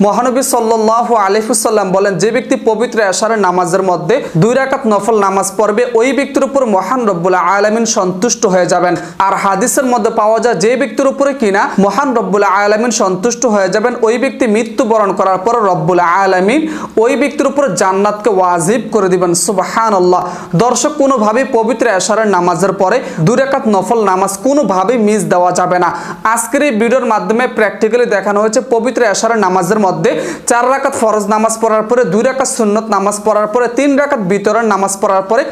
মহানবী সাল্লাল্লাহু আলাইহি ওয়াসাল্লাম বলেন, যে ব্যক্তি পবিত্র এশারের নামাজের মধ্যে 2 রাকাত নফল নামাজ পড়বে ওই ব্যক্তির উপর মহান রব্বুল আলামিন সন্তুষ্ট হয়ে যাবেন। আর হাদিসের মধ্যে পাওয়া যায়, যে ব্যক্তির উপরে কিনা মহান রব্বুল আলামিন সন্তুষ্ট হয়ে যাবেন ওই ব্যক্তি মৃত্যুবরণ করার পর রব্বুল আলামিন ওই ব্যক্তির উপর জান্নাতকে ওয়াজিব করে দিবেন। সুবহানাল্লাহ। দর্শক, কোনোভাবেই পবিত্র এশারের নামাজের পরে 2 রাকাত নফল নামাজ কোনোভাবেই মিস দেওয়া যাবে না। আজকের এই ভিডিওর মাধ্যমে প্র্যাকটিক্যালি দেখানো হয়েছে পবিত্র এশারের নামাজের মধ্যে 4 রাকাত ফরজ নামাজ পড়ার পরে 2 রাকাত সুন্নত নামাজ পড়ার পরে 3 রাকাত বিতরের নামাজ পড়ার পরে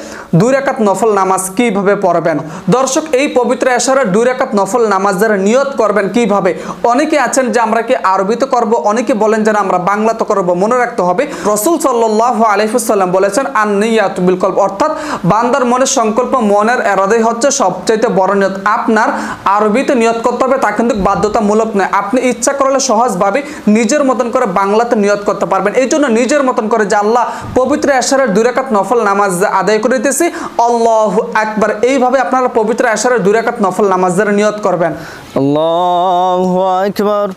2 রাকাত নফল নামাজ কিভাবে পড়বেন। দর্শক, এই পবিত্র এশারের 2 রাকাত নফল নামাজের নিয়ত করবেন কিভাবে। অনেকে আছেন যে আমরা কি আরবিতে করব, অনেকে বলেন যে আমরা বাংলাতে করব। মনে রাখতে হবে, রাসূল সাল্লাল্লাহু আলাইহি ওয়াসাল্লাম বলেছেন আন-নিয়াতু বিল কলব, অর্থাৎ বান্দার মনের সংকল্প, মনের ইরাদাই হচ্ছে সবচেয়ে বড় নিয়ত। আপনার আরবিতে নিয়ত করতে হবে, তা কিন্তু বাধ্যতামূলক নয়। আপনি ইচ্ছা করলে সহজভাবে নিজের মতন করে বাংলাতে নিয়ত করতে পারবেন। এই জন্য নিজের মতন করে যে আল্লাহ পবিত্র এশারের 2 রাকাত নফল নামাজ আদায় করে দিতেছি, আল্লাহু আকবার, এইভাবে আপনারা পবিত্র এশারের 2 রাকাত নফল নামাজের নিয়ত করবেন। আল্লাহু আকবার।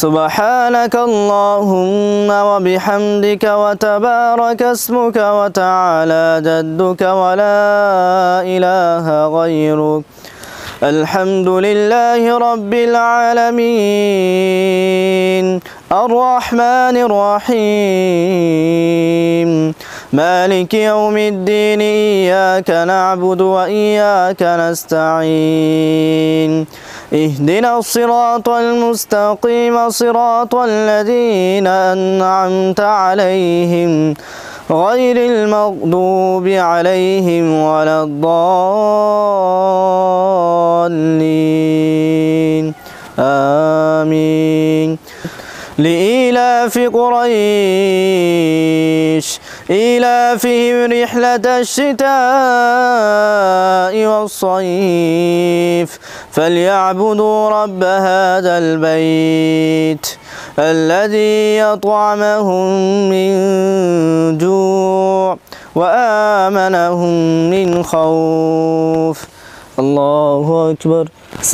سبحانك اللهم وبحمدك وتبارك اسمك وتعالى جدك ولا إله غيرك. الحمد لله رب العالمين الرحمن الرحيم مالك يوم الدين إياك نعبد وإياك نستعين اهدنا الصراط المستقيم صراط الذين أنعمت عليهم غير المغضوب عليهم ولا الضالين آمين. لإيلاف قريش إيلافهم رحلة الشتاء والصيف فليعبدوا رب هذا البيت الذي يطعمهم من جوع وآمنهم من خوف. الله أكبر.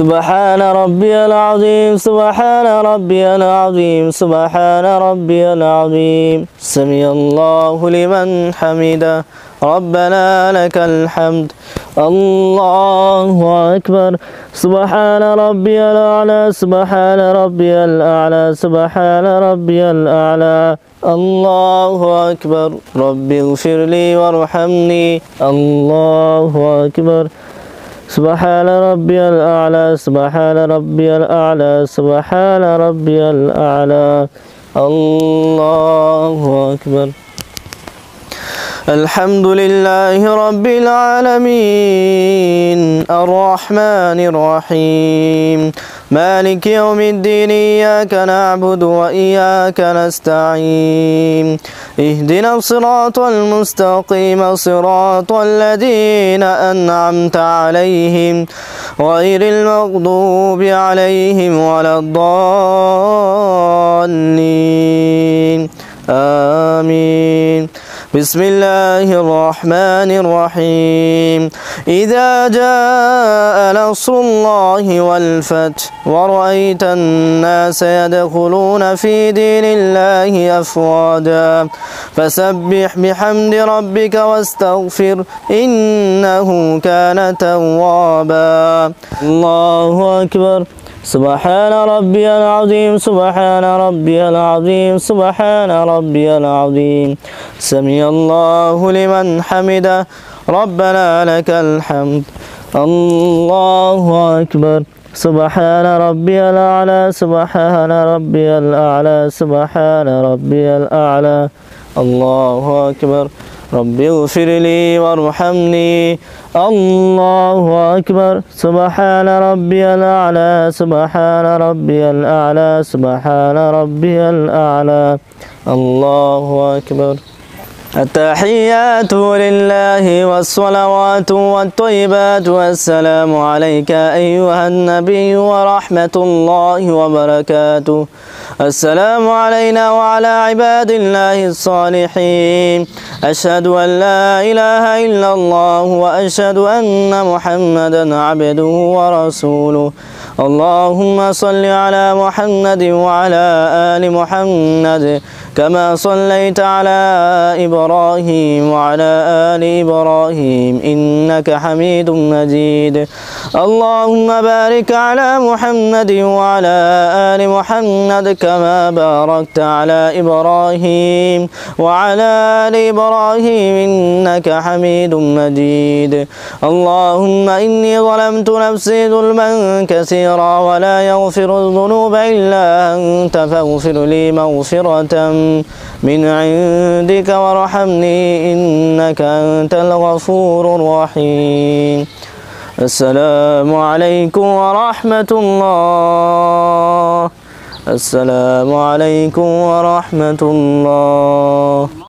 سبحان ربي العظيم سبحان ربي العظيم سبحان ربي العظيم. سمع الله لمن حمده ربنا لك الحمد. الله أكبر. سبحان ربي الأعلى سبحان ربي الأعلى سبحان ربي الأعلى. الله أكبر. رب اغفر لي وارحمني. الله أكبر. سبحان ربي الأعلى سبحان ربي الأعلى سبحان ربي الأعلى. الله أكبر. الحمد لله رب العالمين الرحمن الرحيم مالك يوم الدين إياك نعبد وإياك نستعين اهدنا الصراط المستقيم صراط الذين أنعمت عليهم غير المغضوب عليهم ولا الضالين آمين. بسم الله الرحمن الرحيم. إذا جاء نصر الله والفتح ورأيت الناس يدخلون في دين الله أفواجا فسبح بحمد ربك واستغفر إنه كان توابا. الله أكبر. سبحان ربي العظيم سبحان ربي العظيم سبحان ربي العظيم. سمع الله لمن حمده ربنا لك الحمد. الله أكبر. سبحان ربي الأعلى سبحان ربي الأعلى سبحان ربي الأعلى. الله أكبر. رب اغفر لي وارحمني. الله أكبر. سبحان ربي الأعلى سبحان ربي الأعلى سبحان ربي الأعلى. الله أكبر. التحيات لله والصلوات والطيبات والسلام عليك أيها النبي ورحمة الله وبركاته. السلام علينا وعلى عباد الله الصالحين. أشهد أن لا إله إلا الله وأشهد أن محمدا عبده ورسوله. اللهم صل على محمد وعلى آل محمد كما صليت على إبراهيم وعلى آل إبراهيم إنك حميد مجيد. اللهم بارك على محمد وعلى آل محمد كما باركت على إبراهيم وعلى آل إبراهيم إنك حميد مجيد. اللهم إني ظلمت نفسي ظلما كثيرا ولا يغفر الذنوب إلا أنت فاغفر لي مغفرة من عندك وارحمني إنك أنت الغفور الرحيم. السلام عليكم ورحمة الله. السلام عليكم ورحمة الله.